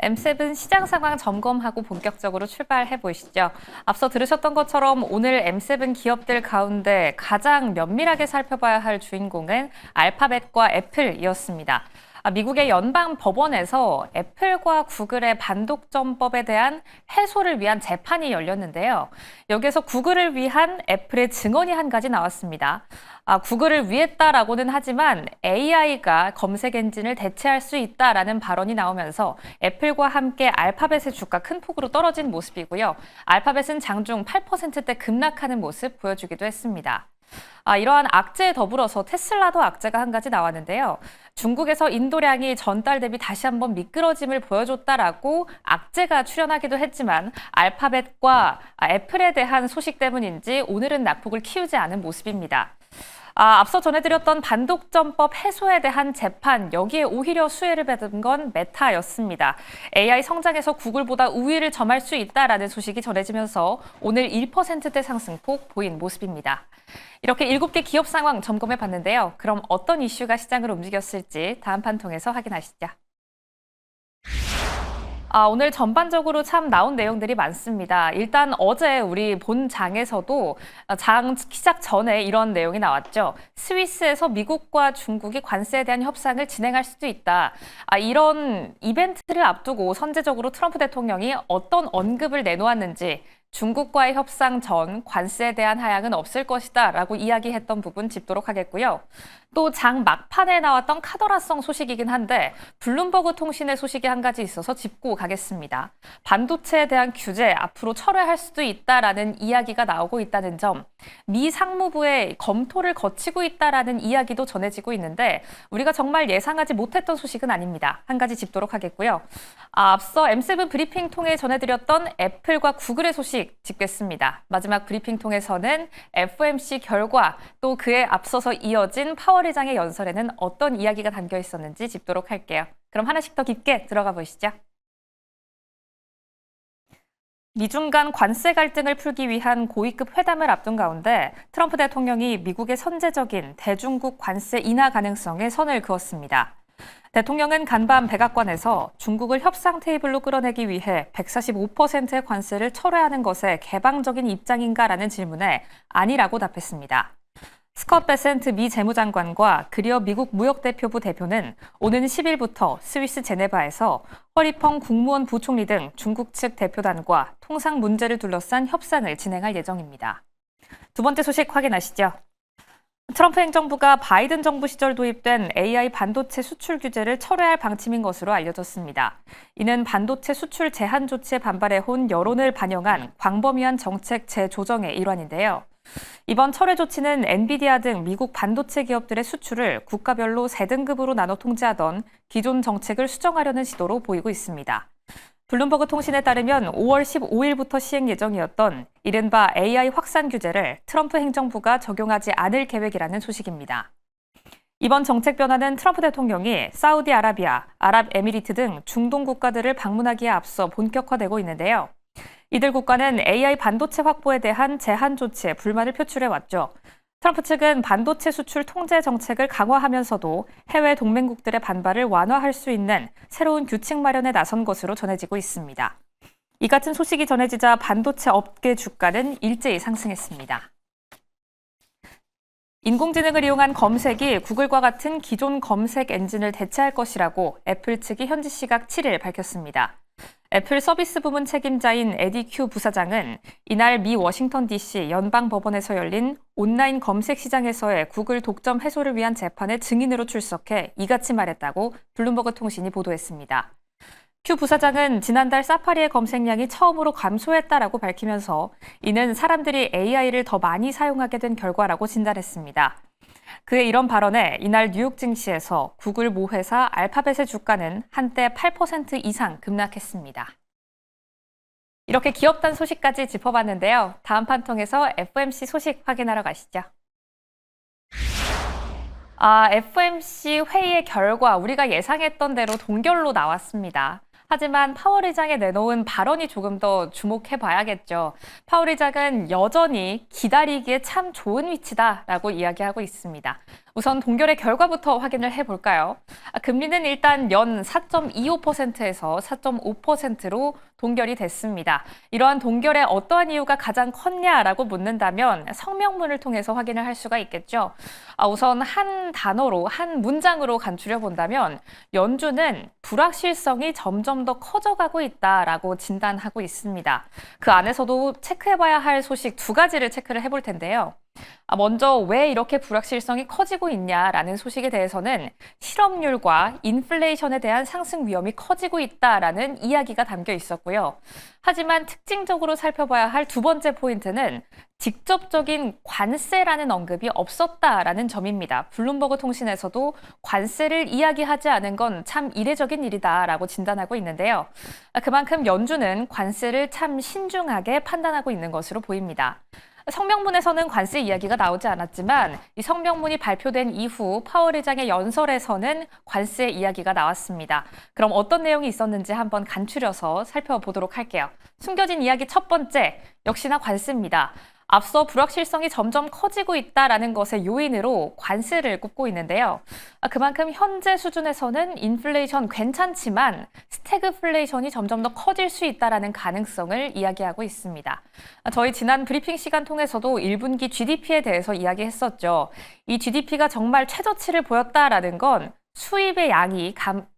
M7 시장 상황 점검하고 본격적으로 출발해 보시죠. 앞서 들으셨던 것처럼 오늘 M7 기업들 가운데 가장 면밀하게 살펴봐야 할 주인공은 알파벳과 애플이었습니다. 미국의 연방 법원에서 애플과 구글의 반독점법에 대한 해소를 위한 재판이 열렸는데요. 여기에서 구글을 위한 애플의 증언이 한 가지 나왔습니다. 구글을 위했다라고는 하지만 AI가 검색 엔진을 대체할 수 있다라는 발언이 나오면서 애플과 함께 알파벳의 주가 큰 폭으로 떨어진 모습이고요. 알파벳은 장중 8%대 급락하는 모습 보여주기도 했습니다. 이러한 악재에 더불어서 테슬라도 악재가 한 가지 나왔는데요. 중국에서 인도량이 전달 대비 다시 한번 미끄러짐을 보여줬다라고 악재가 출현하기도 했지만 알파벳과 애플에 대한 소식 때문인지 오늘은 낙폭을 키우지 않은 모습입니다. 앞서 전해드렸던 반독점법 해소에 대한 재판, 여기에 오히려 수혜를 받은 건 메타였습니다. AI 성장에서 구글보다 우위를 점할 수 있다라는 소식이 전해지면서 오늘 1%대 상승폭 보인 모습입니다. 이렇게 7개 기업 상황 점검해 봤는데요. 그럼 어떤 이슈가 시장을 움직였을지 다음 판 통해서 확인하시죠. 오늘 전반적으로 참 나온 내용들이 많습니다. 일단 어제 우리 본장에서도 장 시작 전에 이런 내용이 나왔죠. 스위스에서 미국과 중국이 관세에 대한 협상을 진행할 수도 있다. 이런 이벤트를 앞두고 선제적으로 트럼프 대통령이 어떤 언급을 내놓았는지 중국과의 협상 전 관세에 대한 하향은 없을 것이다 라고 이야기했던 부분 짚도록 하겠고요. 또 장 막판에 나왔던 카더라성 소식이긴 한데 블룸버그 통신의 소식이 한 가지 있어서 짚고 가겠습니다. 반도체에 대한 규제 앞으로 철회할 수도 있다라는 이야기가 나오고 있다는 점, 미 상무부의 검토를 거치고 있다라는 이야기도 전해지고 있는데 우리가 정말 예상하지 못했던 소식은 아닙니다. 한 가지 짚도록 하겠고요. 앞서 M7 브리핑 통해 전해드렸던 애플과 구글의 소식 짚겠습니다. 마지막 브리핑 통해서는 FOMC 결과 또 그에 앞서서 이어진 파월 의장의 연설에는 어떤 이야기가 담겨 있었는지 짚도록 할게요. 그럼 하나씩 더 깊게 들어가 보시죠. 미중 간 관세 갈등을 풀기 위한 고위급 회담을 앞둔 가운데 트럼프 대통령이 미국의 선제적인 대중국 관세 인하 가능성에 선을 그었습니다. 대통령은 간밤 백악관에서 중국을 협상 테이블로 끌어내기 위해 145%의 관세를 철회하는 것에 개방적인 입장인가라는 질문에 아니라고 답했습니다. 스콧 베센트 미 재무장관과 그리어 미국 무역대표부 대표는 오는 10일부터 스위스 제네바에서 허리펑 국무원 부총리 등 중국 측 대표단과 통상 문제를 둘러싼 협상을 진행할 예정입니다. 두 번째 소식 확인하시죠. 트럼프 행정부가 바이든 정부 시절 도입된 AI 반도체 수출 규제를 철회할 방침인 것으로 알려졌습니다. 이는 반도체 수출 제한 조치에 반발해온 여론을 반영한 광범위한 정책 재조정의 일환인데요. 이번 철회 조치는 엔비디아 등 미국 반도체 기업들의 수출을 국가별로 3등급으로 나눠 통제하던 기존 정책을 수정하려는 시도로 보이고 있습니다. 블룸버그 통신에 따르면 5월 15일부터 시행 예정이었던 이른바 AI 확산 규제를 트럼프 행정부가 적용하지 않을 계획이라는 소식입니다. 이번 정책 변화는 트럼프 대통령이 사우디아라비아, 아랍에미리트 등 중동 국가들을 방문하기에 앞서 본격화되고 있는데요. 이들 국가는 AI 반도체 확보에 대한 제한 조치에 불만을 표출해왔죠. 트럼프 측은 반도체 수출 통제 정책을 강화하면서도 해외 동맹국들의 반발을 완화할 수 있는 새로운 규칙 마련에 나선 것으로 전해지고 있습니다. 이 같은 소식이 전해지자 반도체 업계 주가는 일제히 상승했습니다. 인공지능을 이용한 검색이 구글과 같은 기존 검색 엔진을 대체할 것이라고 애플 측이 현지 시각 7일 밝혔습니다. 애플 서비스 부문 책임자인 에디 큐 부사장은 이날 미 워싱턴 DC 연방법원에서 열린 온라인 검색 시장에서의 구글 독점 해소를 위한 재판에 증인으로 출석해 이같이 말했다고 블룸버그 통신이 보도했습니다. 큐 부사장은 지난달 사파리의 검색량이 처음으로 감소했다라고 밝히면서 이는 사람들이 AI를 더 많이 사용하게 된 결과라고 진단했습니다. 그의 이런 발언에 이날 뉴욕 증시에서 구글 모회사 알파벳의 주가는 한때 8% 이상 급락했습니다. 이렇게 기업단 소식까지 짚어봤는데요. 다음 판 통해서 FOMC 소식 확인하러 가시죠. FOMC 회의의 결과 우리가 예상했던 대로 동결로 나왔습니다. 하지만 파월 의장이 내놓은 발언이 조금 더 주목해 봐야겠죠. 파월 의장은 여전히 기다리기에 참 좋은 위치다라고 이야기하고 있습니다. 우선 동결의 결과부터 확인을 해볼까요? 금리는 일단 연 4.25%에서 4.5%로 동결이 됐습니다. 이러한 동결에 어떠한 이유가 가장 컸냐라고 묻는다면 성명문을 통해서 확인을 할 수가 있겠죠. 우선 한 단어로, 한 문장으로 간추려 본다면 연준은 불확실성이 점점 더 커져가고 있다라고 진단하고 있습니다. 그 안에서도 체크해봐야 할 소식 두 가지를 체크를 해볼 텐데요. 먼저 왜 이렇게 불확실성이 커지고 있냐라는 소식에 대해서는 실업률과 인플레이션에 대한 상승 위험이 커지고 있다라는 이야기가 담겨 있었고요. 하지만 특징적으로 살펴봐야 할 두 번째 포인트는 직접적인 관세라는 언급이 없었다라는 점입니다. 블룸버그 통신에서도 관세를 이야기하지 않은 건 참 이례적인 일이다라고 진단하고 있는데요. 그만큼 연준은 관세를 참 신중하게 판단하고 있는 것으로 보입니다. 성명문에서는 관세 이야기가 나오지 않았지만 이 성명문이 발표된 이후 파월 의장의 연설에서는 관세 이야기가 나왔습니다. 그럼 어떤 내용이 있었는지 한번 간추려서 살펴보도록 할게요. 숨겨진 이야기 첫 번째, 역시나 관세입니다. 앞서 불확실성이 점점 커지고 있다라는 것의 요인으로 관세를 꼽고 있는데요. 그만큼 현재 수준에서는 인플레이션 괜찮지만 스태그플레이션이 점점 더 커질 수 있다라는 가능성을 이야기하고 있습니다. 저희 지난 브리핑 시간 통해서도 1분기 GDP에 대해서 이야기했었죠. 이 GDP가 정말 최저치를 보였다라는 건 수입의 양이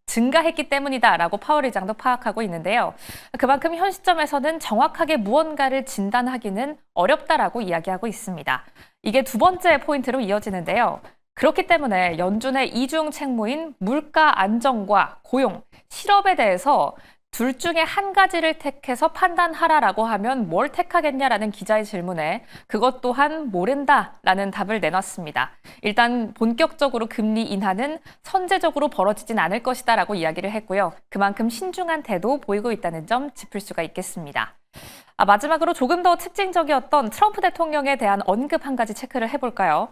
증가했기 때문이다라고 파월 의장도 파악하고 있는데요. 그만큼 현 시점에서는 정확하게 무언가를 진단하기는 어렵다라고 이야기하고 있습니다. 이게 두 번째 포인트로 이어지는데요. 그렇기 때문에 연준의 이중 책무인 물가 안정과 고용, 실업에 대해서 둘 중에 한 가지를 택해서 판단하라라고 하면 뭘 택하겠냐라는 기자의 질문에 그것 또한 모른다라는 답을 내놨습니다. 일단 본격적으로 금리 인하는 선제적으로 벌어지진 않을 것이다라고 이야기를 했고요. 그만큼 신중한 태도 보이고 있다는 점 짚을 수가 있겠습니다. 마지막으로 조금 더 특징적이었던 트럼프 대통령에 대한 언급 한 가지 체크를 해볼까요?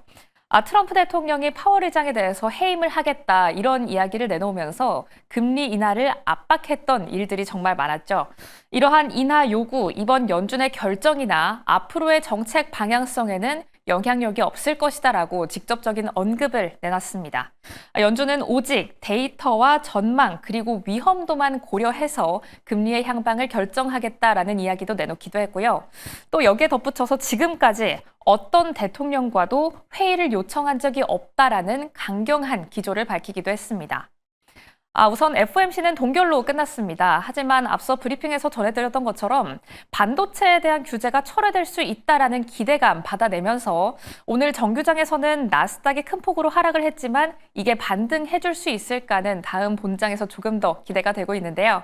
트럼프 대통령이 파월 의장에 대해서 해임을 하겠다 이런 이야기를 내놓으면서 금리 인하를 압박했던 일들이 정말 많았죠. 이러한 인하 요구, 이번 연준의 결정이나 앞으로의 정책 방향성에는 영향력이 없을 것이다라고 직접적인 언급을 내놨습니다. 연준은 오직 데이터와 전망 그리고 위험도만 고려해서 금리의 향방을 결정하겠다라는 이야기도 내놓기도 했고요. 또 여기에 덧붙여서 지금까지 어떤 대통령과도 회의를 요청한 적이 없다라는 강경한 기조를 밝히기도 했습니다. 우선 FOMC는 동결로 끝났습니다. 하지만 앞서 브리핑에서 전해드렸던 것처럼 반도체에 대한 규제가 철회될 수 있다라는 기대감 받아내면서 오늘 정규장에서는 나스닥이 큰 폭으로 하락을 했지만 이게 반등해줄 수 있을까는 다음 본장에서 조금 더 기대가 되고 있는데요.